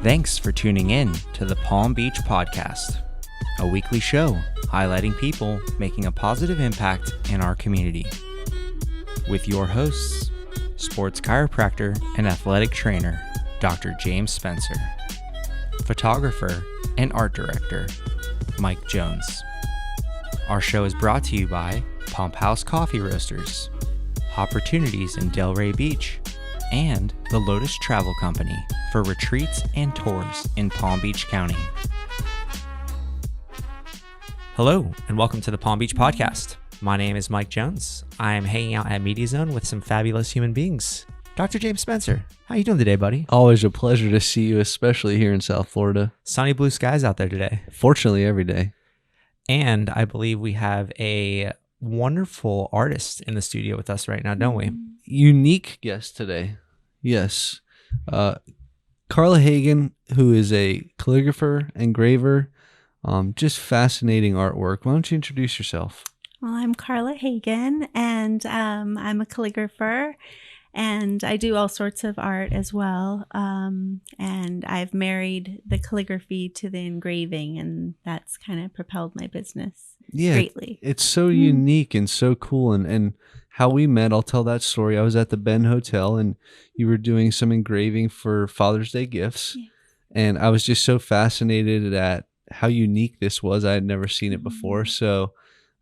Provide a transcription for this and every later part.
Thanks for tuning in to the Palm Beach Podcast, a weekly show highlighting people making a positive impact in our community. With your hosts, sports chiropractor and athletic trainer, Dr. James Spencer, photographer and art director, Mike Jones. Our show is brought to you by Pumphouse Coffee Roasters, Hopportunities in Delray Beach, and the Lotus Travel Company for retreats and tours in Palm Beach County. Hello, and welcome to the Palm Beach Podcast. My name is Mike Jones. I am hanging out at Media Zone with some fabulous human beings. Dr. James Spencer, how you doing today, buddy? Always a pleasure to see you, especially here in South Florida. Sunny blue skies out there today. Fortunately, every day. And I believe we have a wonderful artist in the studio with us right now, don't we? Unique guest today. Yes. Carla Hagan, who is a calligrapher, engraver, just fascinating artwork. Why don't you introduce yourself? Well, I'm Carla Hagan, and I'm a calligrapher, and I do all sorts of art as well. And I've married the calligraphy to the engraving, and that's kind of propelled my business greatly. It's so unique and so cool. And how we met, I'll tell that story. I was at the Ben Hotel, and you were doing some engraving for Father's Day gifts. Yes. And I was just so fascinated at how unique this was. I had never seen it before. So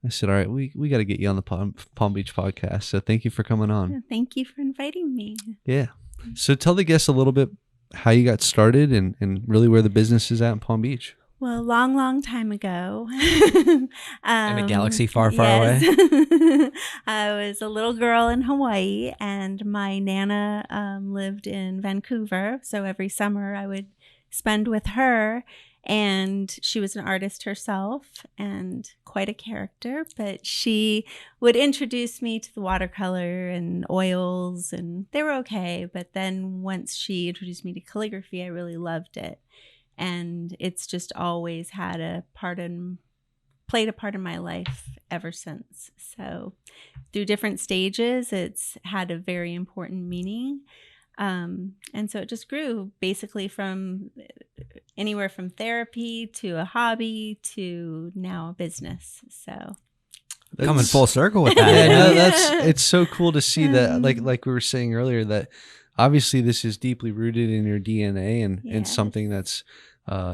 I said, all right, we got to get you on the Palm Beach Podcast. So thank you for coming on. Thank you for inviting me. Yeah. So tell the guests a little bit how you got started and really where the business is at in Palm Beach. Well, long time ago. In a galaxy far away. I was a little girl in Hawaii, and my Nana lived in Vancouver. So every summer I would spend with her. And she was an artist herself and quite a character, but she would introduce me to the watercolor and oils, and they were okay. But then once she introduced me to calligraphy, I really loved it. And it's just always had played a part in my life ever since. So through different stages, it's had a very important meaning. And so it just grew basically from anywhere from therapy to a hobby to now a business. So coming full circle with that. Yeah, no, it's so cool to see that, like we were saying earlier, that obviously this is deeply rooted in your DNA and something that's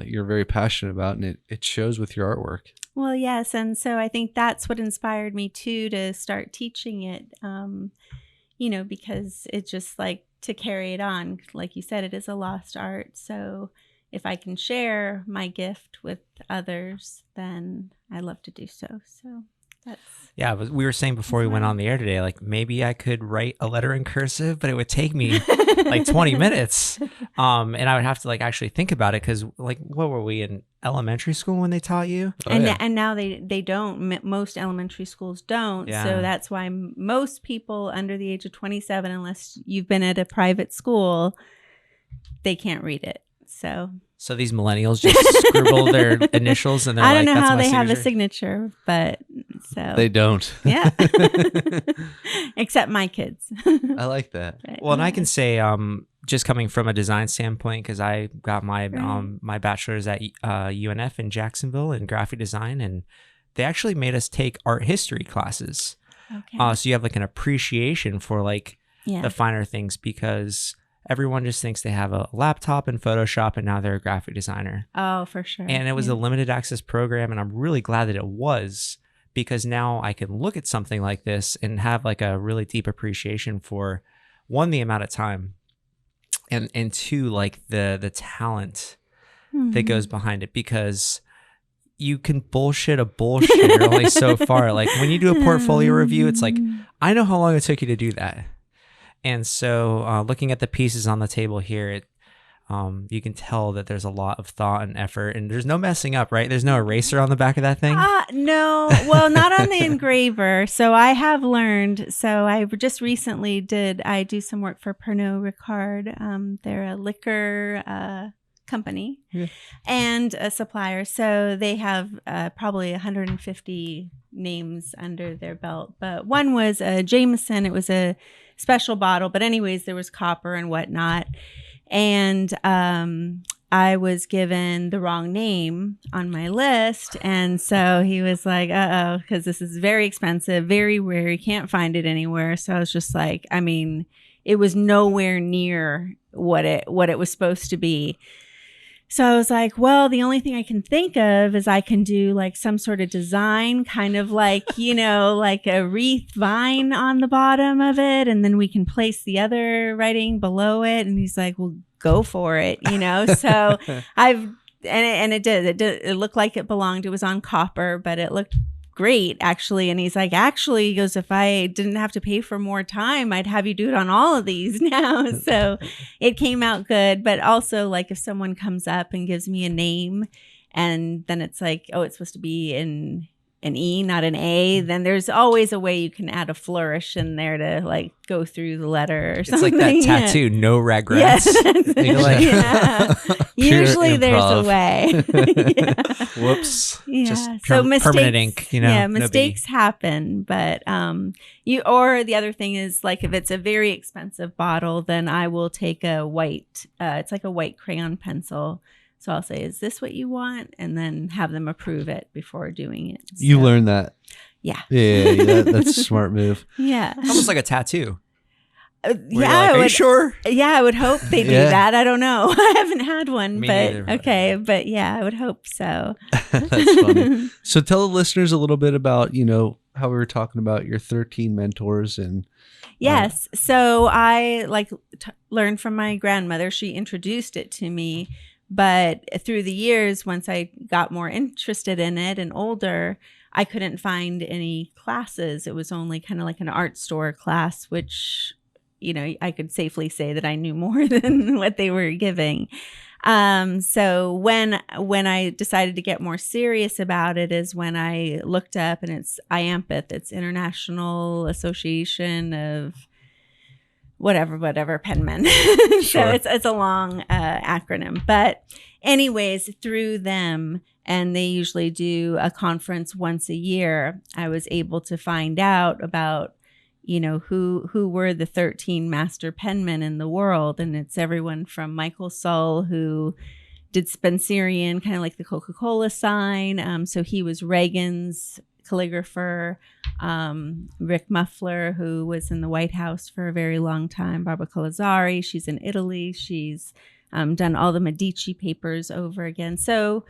you're very passionate about, and it shows with your artwork. Well, yes. And so I think that's what inspired me too, to start teaching it, because it's just like to carry it on. Like you said, it is a lost art. So if I can share my gift with others, then I love to do so. So that's... Yeah, we were saying before we went on the air today, like maybe I could write a letter in cursive, but it would take me like 20 minutes. And I would have to like actually think about it, because like, what were we in elementary school when they taught you? And now they don't. Most elementary schools don't. Yeah. So that's why most people under the age of 27, unless you've been at a private school, they can't read it. So these millennials just scribble their initials, and they're I don't like, know that's how my they signature. have a signature, but so They don't. Yeah. Except my kids. I like that. But, Well, and I can say, just coming from a design standpoint, because I got my my bachelor's at UNF in Jacksonville in graphic design, and they actually made us take art history classes. Okay. So you have like an appreciation for like the finer things, because everyone just thinks they have a laptop and Photoshop, and now they're a graphic designer. Oh, for sure. And it was a limited access program, and I'm really glad that it was, because now I can look at something like this and have like a really deep appreciation for, one, the amount of time, and two, like the talent that goes behind it, because you can bullshit a bullshitter only so far. Like when you do a portfolio review, it's like, I know how long it took you to do that. And so looking at the pieces on the table here, you can tell that there's a lot of thought and effort, and there's no messing up, right? There's no eraser on the back of that thing? No. Well, not on the engraver. So I have learned. So I just recently do some work for Pernod Ricard. They're a liquor company and a supplier. So they have probably 150 names under their belt. But one was a Jameson. It was a special bottle. But anyways, there was copper and whatnot. And I was given the wrong name on my list. And so he was like, uh-oh, because this is very expensive, very rare. You can't find it anywhere. So I was just like, I mean, it was nowhere near what it was supposed to be. So I was like, well, the only thing I can think of is I can do like some sort of design, kind of like, you know, like a wreath vine on the bottom of it. And then we can place the other writing below it. And he's like, well, go for it, you know? So it looked like it belonged. It was on copper, but it looked great, actually. And he's like, actually, he goes, if I didn't have to pay for more time, I'd have you do it on all of these now. So it came out good. But also, like, if someone comes up and gives me a name and then it's like, oh, it's supposed to be in an E, not an A, then there's always a way you can add a flourish in there to like go through the letter or something. It's like that tattoo, no regrets. Yeah. Usually there's a way. Yeah. Whoops. Yeah. Just so permanent ink, you know. Yeah, mistakes happen, but or the other thing is, like, if it's a very expensive bottle, then I will take a white, it's like a white crayon pencil. So I'll say, is this what you want? And then have them approve it before doing it. So, You learned that. Yeah. Yeah, that's a smart move. Yeah. Almost like a tattoo. Yeah. Are you sure? Yeah, I would hope they do that. I don't know. I haven't had one, Me but neither. okay. But yeah, I would hope so. That's funny. So tell the listeners a little bit about, you know, how we were talking about your 13 mentors and Yes. So I learned from my grandmother. She introduced it to me. But through the years, once I got more interested in it and older, I couldn't find any classes. It was only kind of like an art store class, which, you know, I could safely say that I knew more than what they were giving. So when I decided to get more serious about it is when I looked up, and it's IAMPIT, it's International Association of whatever penmen. Sure. So it's a long acronym, but anyways, through them, and they usually do a conference once a year, I was able to find out about, you know, who were the 13 master penmen in the world. And it's everyone from Michael Sull, who did Spencerian, kind of like the Coca-Cola sign. So he was Reagan's calligrapher. Rick Muffler, who was in the White House for a very long time. Barbara Colazzari, she's in Italy. She's done all the Medici papers over again. So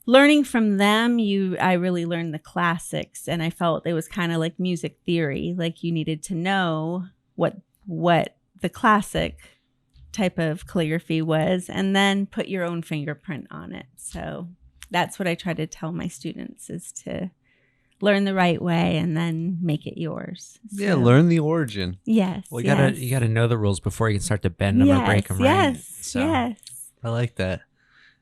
learning from them, I really learned the classics, and I felt it was kind of like music theory. Like, you needed to know what the classic type of calligraphy was, and then put your own fingerprint on it. So that's what I try to tell my students, is to learn the right way and then make it yours. So, yeah, learn the origin. Yes. Well, you gotta know the rules before you can start to bend them or break them, right? Yes. I like that.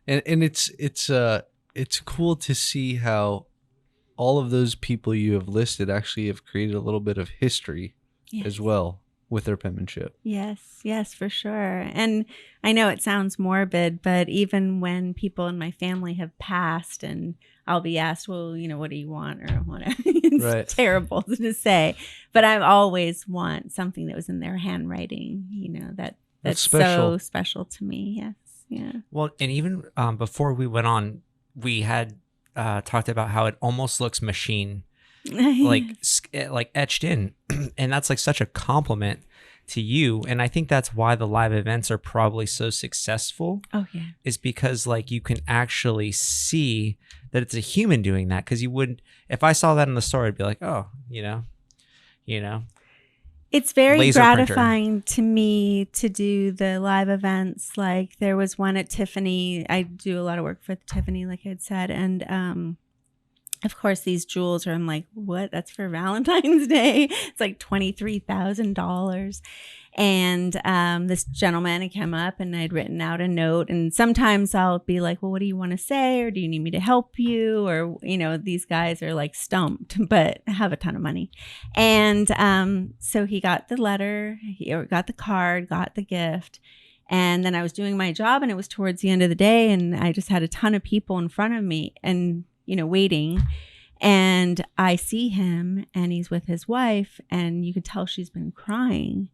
And it's cool to see how all of those people you have listed actually have created a little bit of history as well with their penmanship. Yes, for sure. And I know it sounds morbid, but even when people in my family have passed and I'll be asked, well, you know, what do you want or whatever. It's terrible to say, but I always want something that was in their handwriting, you know, that's so special to me. Yes. Yeah. Well, and even before we went on, we had talked about how it almost looks machine, like etched in. And that's like such a compliment to you. And I think that's why the live events are probably so successful. Oh, yeah. Is because like you can actually see that it's a human doing that. Because you wouldn't, if I saw that in the store, I'd be like, oh, you know. It's very Laser gratifying to me to do the live events. Like, there was one at Tiffany. I do a lot of work for Tiffany, like I had said. And of course, these jewels are, I'm like, what? That's for Valentine's Day. It's like $23,000. And this gentleman had come up and I'd written out a note. And sometimes I'll be like, well, what do you want to say? Or do you need me to help you? Or, you know, these guys are like stumped, but have a ton of money. And so he got the letter, he got the card, got the gift. And then I was doing my job, and it was towards the end of the day. And I just had a ton of people in front of me and, you know, waiting. And I see him, and he's with his wife, and you could tell she's been crying.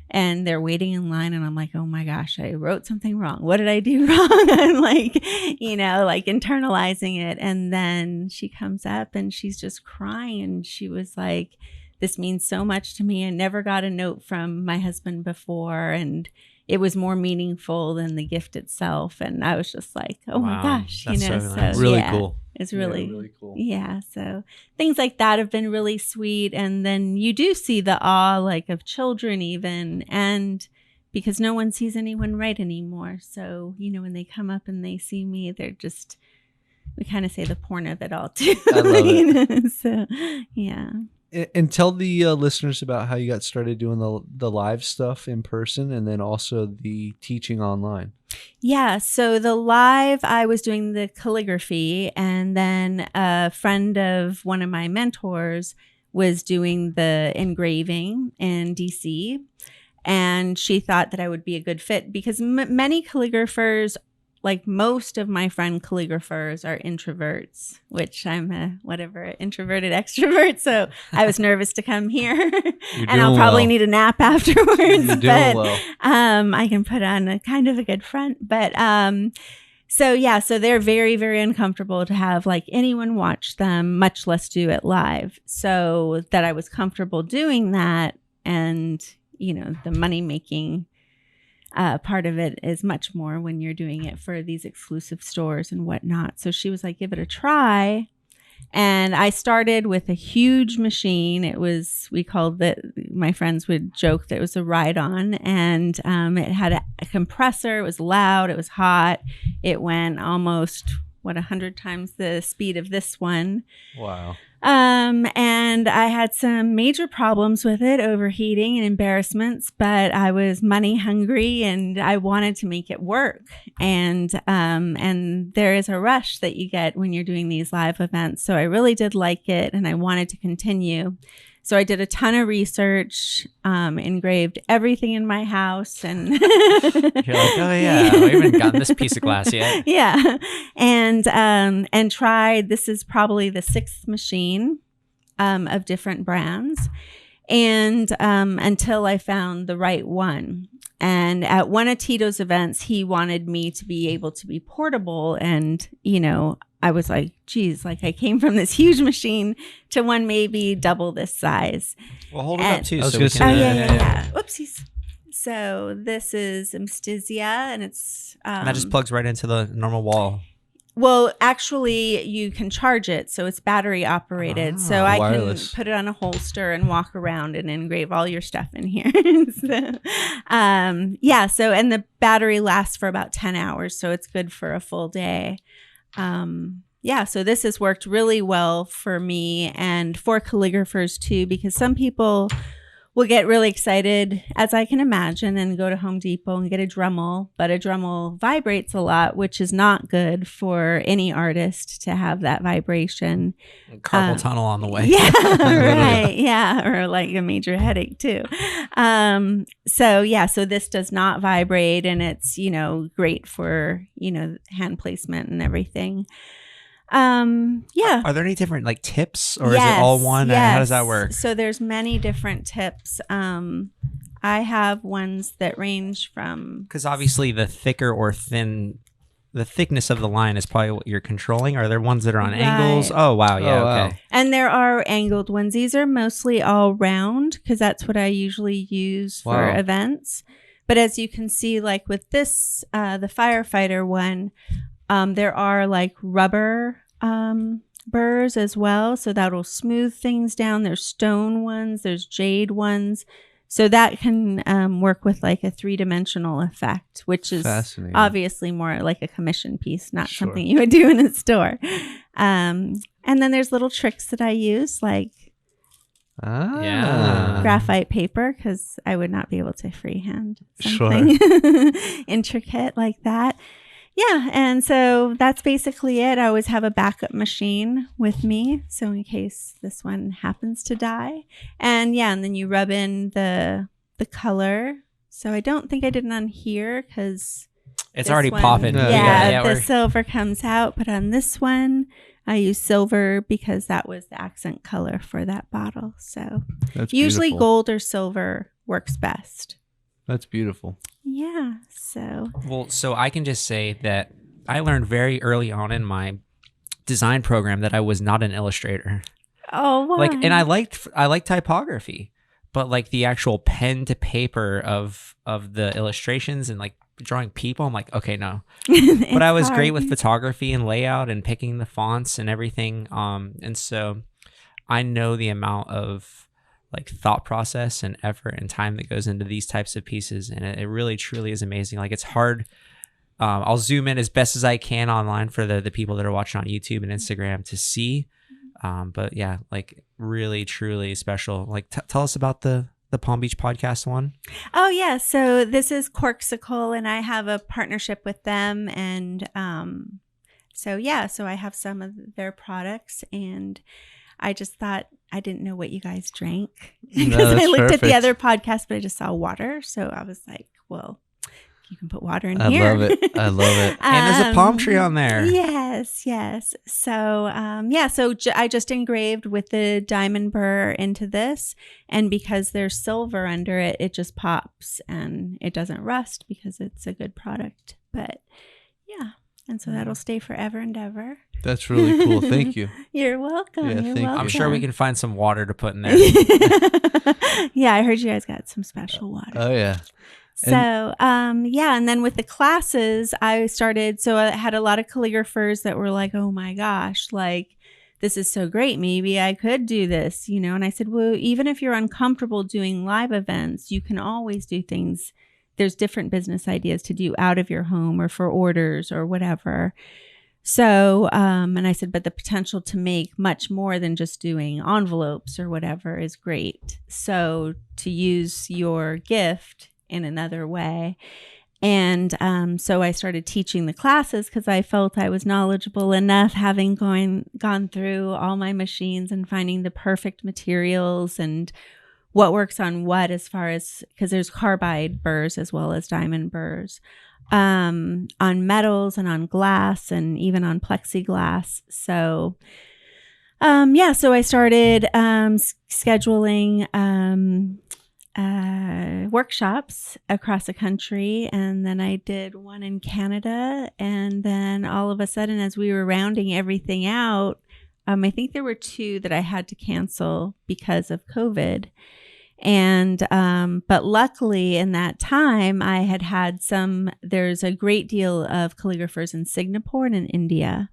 and they're waiting in line, and I'm like, oh my gosh, I wrote something wrong. What did I do wrong? I'm like, you know, like internalizing it. And then she comes up and she's just crying. And she was like, this means so much to me. I never got a note from my husband before, and it was more meaningful than the gift itself. And I was just like, oh my gosh, that's you know, so nice. Really yeah, cool. it's really, really cool. Yeah. So things like that have been really sweet. And then you do see the awe, like, of children even, and because no one sees anyone write anymore. So, you know, when they come up and they see me, they're just, we kind of say the porn of it all too. I love it. You know? So, yeah. And tell the listeners about how you got started doing the live stuff in person, and then also the teaching online. Yeah. So the live, I was doing the calligraphy, and then a friend of one of my mentors was doing the engraving in DC. And she thought that I would be a good fit because many calligraphers, like most of my friend calligraphers, are introverts, which I'm a introverted extrovert. So I was nervous to come here, and I'll probably need a nap afterwards. You're doing well. I can put on a kind of a good front. But so yeah, so they're very, very uncomfortable to have like anyone watch them, much less do it live. So that I was comfortable doing that, and you know, the money making part of it is much more when you're doing it for these exclusive stores and whatnot. So she was like, give it a try. And I started with a huge machine. It was, we called it, my friends would joke that it was a ride-on. And it had a compressor. It was loud. It was hot. It went almost, 100 times the speed of this one. Wow. And I had some major problems with it, overheating and embarrassments, but I was money hungry and I wanted to make it work. And there is a rush that you get when you're doing these live events. So I really did like it and I wanted to continue. So I did a ton of research, engraved everything in my house, and you're like, oh yeah, we haven't gotten this piece of glass yet. Yeah, and tried. This is probably the 6th machine of different brands, and until I found the right one. And at one of Tito's events, he wanted me to be able to be portable, and you know, I was like, geez, like I came from this huge machine to one maybe double this size. Well, hold it up too. I was So gonna we say can, Yeah. Oopsies. So this is Mstizia, and it's that just plugs right into the normal wall. well, actually, you can charge it, so it's battery operated. So I wireless. can put it on a holster and walk around and engrave all your stuff in here. So, yeah. So, and the battery lasts for about 10 hours, so it's good for a full day. Yeah. So this has worked really well for me and for calligraphers too, because some people will get really excited, as I can imagine, and go to Home Depot and get a Dremel, but a Dremel vibrates a lot, which is not good for any artist to have that vibration. Carpal tunnel on the way. Yeah, right. Yeah, or like a major headache too. So yeah, so this does not vibrate, and it's, you know, great for, you know, hand placement and everything. Yeah. Are there any different like tips, or is it all one? Yes. How does that work? So there's many different tips. I have ones that range from, Because obviously the thicker or thin, the thickness of the line is probably what you're controlling. Are there ones that are on angles? Right. Oh, wow. Yeah. Oh, wow. Okay. and there are angled ones. These are mostly all round because that's what I usually use for Wow. events. But as you can see, like with this, the firefighter one, there are like rubber burrs as well, so that'll smooth things down. There's stone ones, there's jade ones, so that can work with like a 3-dimensional effect, which is Fascinating. obviously more like a commission piece, not Sure. something you would do in a store. And then there's little tricks that I use, like Yeah. graphite paper, because I would not be able to freehand Sure. something intricate like that. Yeah, and so that's basically it. I always have a backup machine with me, so in case this one happens to die. And yeah, and then you rub in the color. So I don't think I did it on here because It's already one, popping. Yeah, the we're- silver comes out. But on this one, I use silver because that was the accent color for that bottle. So That's usually beautiful. gold or silver works best. That's beautiful. Yeah. So Well, so I can just say that I learned very early on in my design program that I was not an illustrator. why? Like, and I liked typography, but like the actual pen to paper of the illustrations and like drawing people, I'm like, okay, no. But I was great with photography and layout and picking the fonts and everything. And so I know the amount of like thought process and effort and time that goes into these types of pieces, and it really truly is amazing. Like, it's hard. I'll zoom in as best as I can online for the people that are watching on YouTube and Instagram to see. But yeah, like really truly special. Like tell us about the Palm Beach podcast one. Oh yeah, so this is Corksicle, and I have a partnership with them, and so I have some of their products, and I just thought, I didn't know what you guys drank because I looked at the other podcast, but I just saw water, so I was like, well, you can put water in here. I love it. I love it. And there's a palm tree on there. Yes. So, I just engraved with the diamond burr into this. And because there's silver under it, it just pops and it doesn't rust because it's a good product. But yeah. And so that'll stay forever and ever. That's really cool. Thank you. You're welcome. Yeah, You're thank you. welcome. I'm sure we can find some water to put in there. Yeah, I heard you guys got some special water. Oh, yeah. So, and then with the classes, I had a lot of calligraphers that were like, oh my gosh, like, this is so great. Maybe I could do this, And I said, well, even if you're uncomfortable doing live events, you can always do things. There's different business ideas to do out of your home or for orders or whatever. So, and I said, but the potential to make much more than just doing envelopes or whatever is great. So to use your gift in another way. And so I started teaching the classes because I felt I was knowledgeable enough, having gone through all my machines and finding the perfect materials and what works on what, as far as, because there's carbide burrs as well as diamond burrs, on metals and on glass and even on plexiglass. So so I started scheduling workshops across the country, and then I did one in Canada, and then all of a sudden, as we were rounding everything out, I think there were 2 that I had to cancel because of COVID. And but luckily in that time I had there's a great deal of calligraphers in Singapore and in India.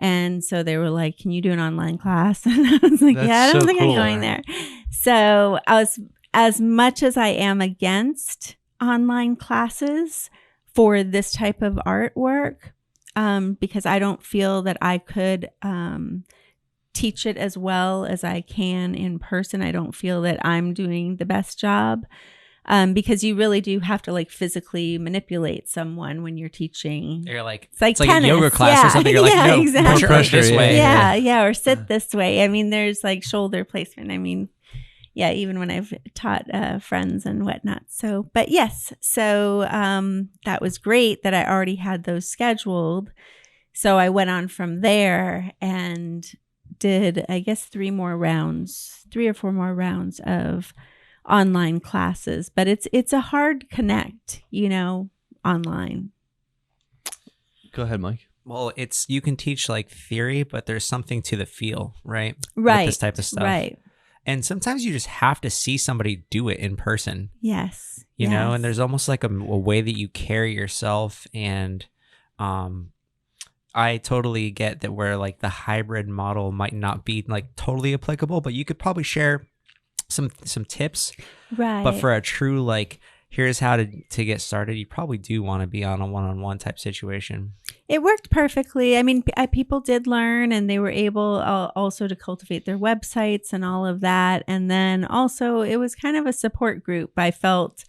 And so they were like, can you do an online class? And I was like, That's yeah, I don't so think cool. I'm going there. So I was, as much as I am against online classes for this type of artwork, because I don't feel that I could teach it as well as I can in person. I don't feel that I'm doing the best job, because you really do have to like physically manipulate someone when you're teaching. You're like, it's like tennis. A yoga class or something. You're like, no, exactly. push her this way. Yeah, or sit this way. I mean, there's like shoulder placement. I mean, yeah, even when I've taught friends and whatnot. So, but yes, so that was great that I already had those scheduled. So I went on from there and did, I guess, 3 or 4 more rounds of online classes. But it's a hard connect, online. Go ahead, Mike. Well, you can teach like theory, but there's something to the feel, right? Right. With this type of stuff. Right. And sometimes you just have to see somebody do it in person. Yes. You know, and there's almost like a way that you carry yourself. And I totally get that where like the hybrid model might not be like totally applicable, but you could probably share some tips. Right. But for a true like, here's how to get started, you probably do want to be on a one-on-one type situation. It worked perfectly. I mean, people did learn, and they were able also to cultivate their websites and all of that. And then also it was kind of a support group. I felt,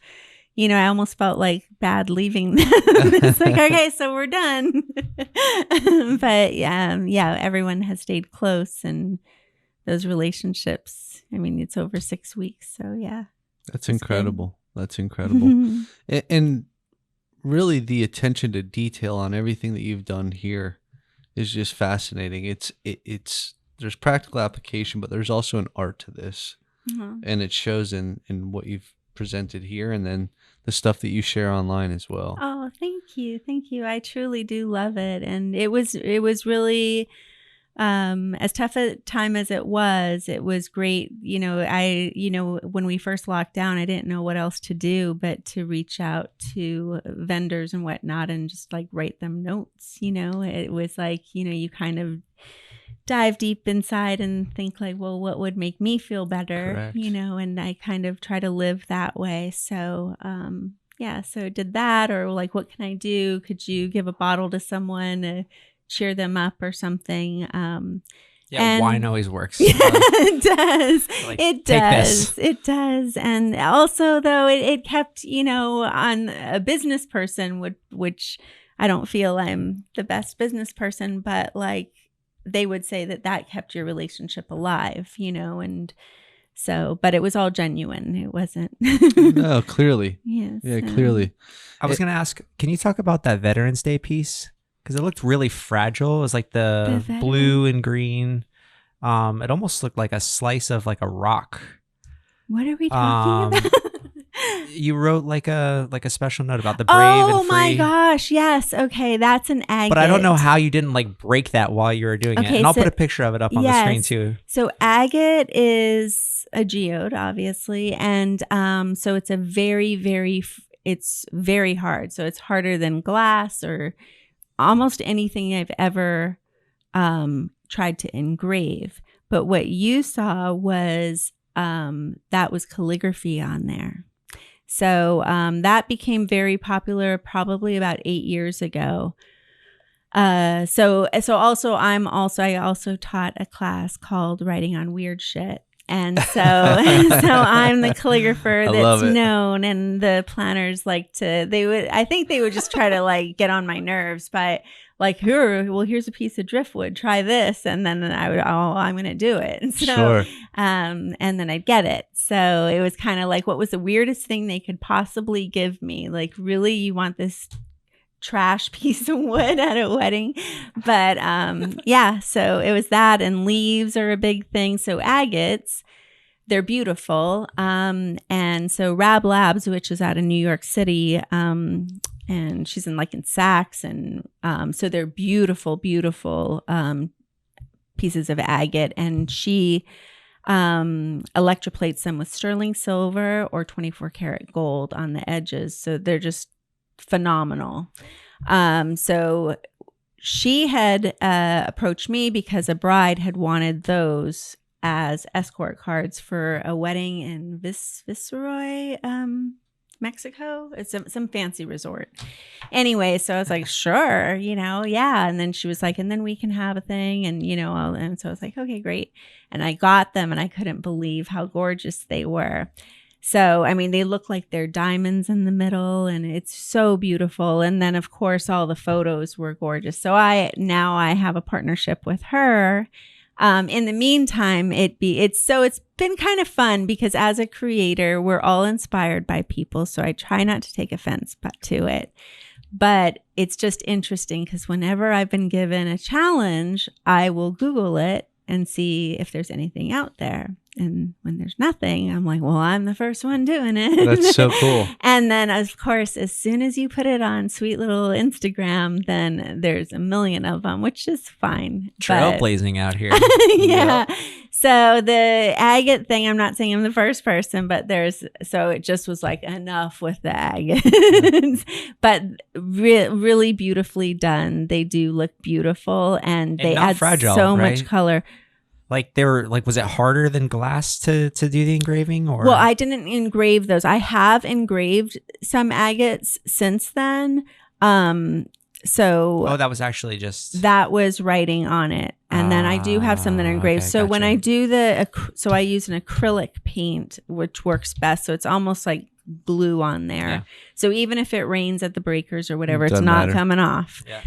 I almost felt like bad leaving them. It's like, okay, so we're done. But yeah, everyone has stayed close, and those relationships, I mean, it's over 6 weeks. So yeah. That's incredible. That's incredible. And really the attention to detail on everything that you've done here is just fascinating. It's there's practical application, but there's also an art to this. And it shows in what you've presented here, and then the stuff that you share online as well. Oh, thank you. Thank you. I truly do love it. And it was really, as tough a time as it was great. When we first locked down, I didn't know what else to do, but to reach out to vendors and whatnot and just like write them notes. It was like, you kind of dive deep inside and think like, well, what would make me feel better? Correct. And I kind of try to live that way. So, so did that, or like, what can I do? Could you give a bottle to someone to cheer them up or something? Wine always works. It does. Like, It take does. this. It does. And also, though, it kept, on a business person, which I don't feel I'm the best business person, but like they would say that kept your relationship alive, and so, but it was all genuine. It wasn't. No, clearly. Yes. Yeah, clearly. I was going to ask, can you talk about that Veterans Day piece? Because it looked really fragile. It was like the blue and green. It almost looked like a slice of like a rock. What are we talking about? You wrote like a special note about the brave and free. Oh my gosh, yes. Okay, that's an agate. But I don't know how you didn't like break that while you were doing it. And I'll put a picture of it up on the screen too. So agate is a geode, obviously, and so it's it's very hard. So it's harder than glass or almost anything I've ever tried to engrave. But what you saw was that was calligraphy on there. So that became very popular probably about 8 years ago. So I also taught a class called Writing on Weird Shit. And so I'm the calligrapher that's known, and the planners I think they would just try to like get on my nerves by like, here's a piece of driftwood, try this. And then I'm going to do it. And so, sure. And then I'd get it. So it was kind of like, what was the weirdest thing they could possibly give me? Like, really, you want this trash piece of wood at a wedding? But so it was that, and leaves are a big thing. So agates, they're beautiful. And so Rab Labs, which is out of New York City, and she's in Saks, and so they're beautiful pieces of agate, and she electroplates them with sterling silver or 24 karat gold on the edges. So they're just phenomenal. So she had approached me because a bride had wanted those as escort cards for a wedding in Viceroy, Mexico. It's some fancy resort. Anyway, so I was like, sure, yeah. And then she was like, and then we can have a thing, and and so I was like, okay, great. And I got them, and I couldn't believe how gorgeous they were. So, I mean, they look like they're diamonds in the middle, and it's so beautiful. And then, of course, all the photos were gorgeous. So I have a partnership with her. In the meantime, it's been kind of fun because as a creator, we're all inspired by people. So I try not to take offense to it. But it's just interesting because whenever I've been given a challenge, I will Google it and see if there's anything out there. And when there's nothing, I'm like, well, I'm the first one doing it. That's so cool. And then, of course, as soon as you put it on sweet little Instagram, then there's a million of them, which is fine. Trailblazing out here. Yeah. So the agate thing, I'm not saying I'm the first person, but so it just was like enough with the agates. But really beautifully done. They do look beautiful, and they add fragile, so right? much color. Like they were was it harder than glass to do the engraving, or? Well, I didn't engrave those. I have engraved some agates since then. So that was actually just that was writing on it, and then I do have some that are engraved. Okay, so gotcha. when I do so I use an acrylic paint, which works best. So it's almost like glue on there. Yeah. So even if it rains at the breakers or whatever, it's Doesn't not matter. coming off. Yeah.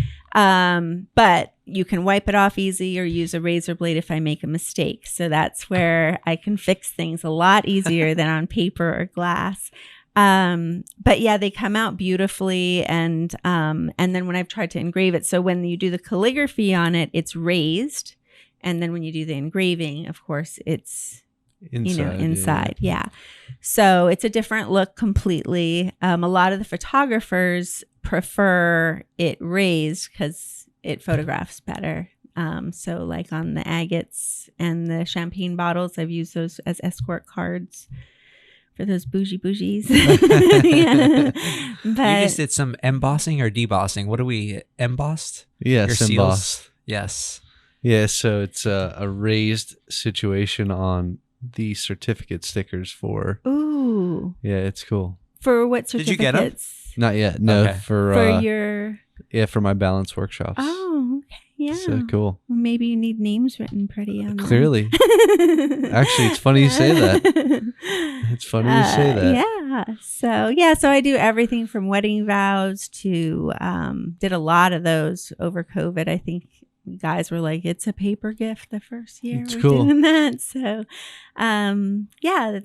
But you can wipe it off easy or use a razor blade if I make a mistake. So that's where I can fix things a lot easier than on paper or glass. But yeah, they come out beautifully. And then when I've tried to engrave it, so when you do the calligraphy on it, it's raised. And then when you do the engraving, of course, it's inside. Yeah. So it's a different look completely. A lot of the photographers prefer it raised because it photographs better. So like on the agates and the champagne bottles, I've used those as escort cards for those bougies. Yeah. But You just did some embossing or debossing. What are we embossed? Yes, Your embossed. seals? Yes. Yeah, so it's a raised situation on the certificate stickers for. ooh, Yeah, it's cool. for what Did you get 'em? certificates? Not yet. No, Okay. for your for my balance workshops. oh, okay, yeah. So cool. Well, maybe you need names written pretty on them. Clearly. Actually, it's funny you say that. It's funny you say that. Yeah. So I do everything from wedding vows to did a lot of those over COVID. I think guys were like, it's a paper gift the first year It's we're cool. doing that. So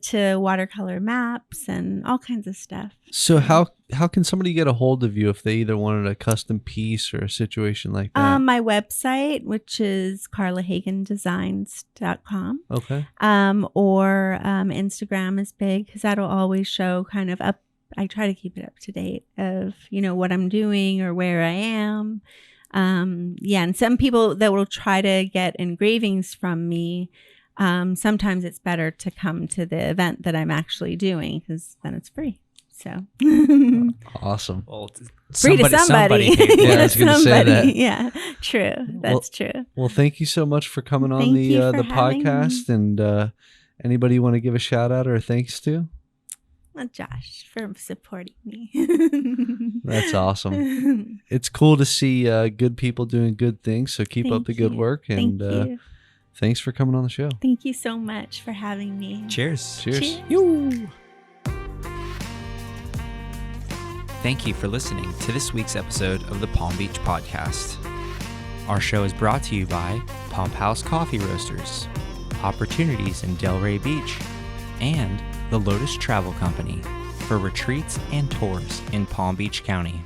to watercolor maps and all kinds of stuff. So how can somebody get a hold of you if they either wanted a custom piece or a situation like that? My website, which is carlahagandesigns.com. Okay. Or Instagram is big because that'll always show kind of up. I try to keep it up to date of, what I'm doing or where I am. And some people that will try to get engravings from me, sometimes it's better to come to the event that I'm actually doing because then it's free. So Awesome. Well, free to somebody. paid for Yeah, I it. was gonna say that. Yeah, true. That's true. Well, thank you so much for coming on Thank you the for having podcast. And anybody you want to give a shout out or a thanks to? Well, Josh, for supporting me. That's awesome. It's cool to see good people doing good things. So keep up Thank the good you. work. And Thank you. thanks for coming on the show. Thank you so much for having me. Cheers. Cheers. You. Thank you for listening to this week's episode of the Palm Beach Podcast. Our show is brought to you by Pumphouse Coffee Roasters, Hopportunities in Delray Beach, and the Lotus Travel Company for retreats and tours in Palm Beach County.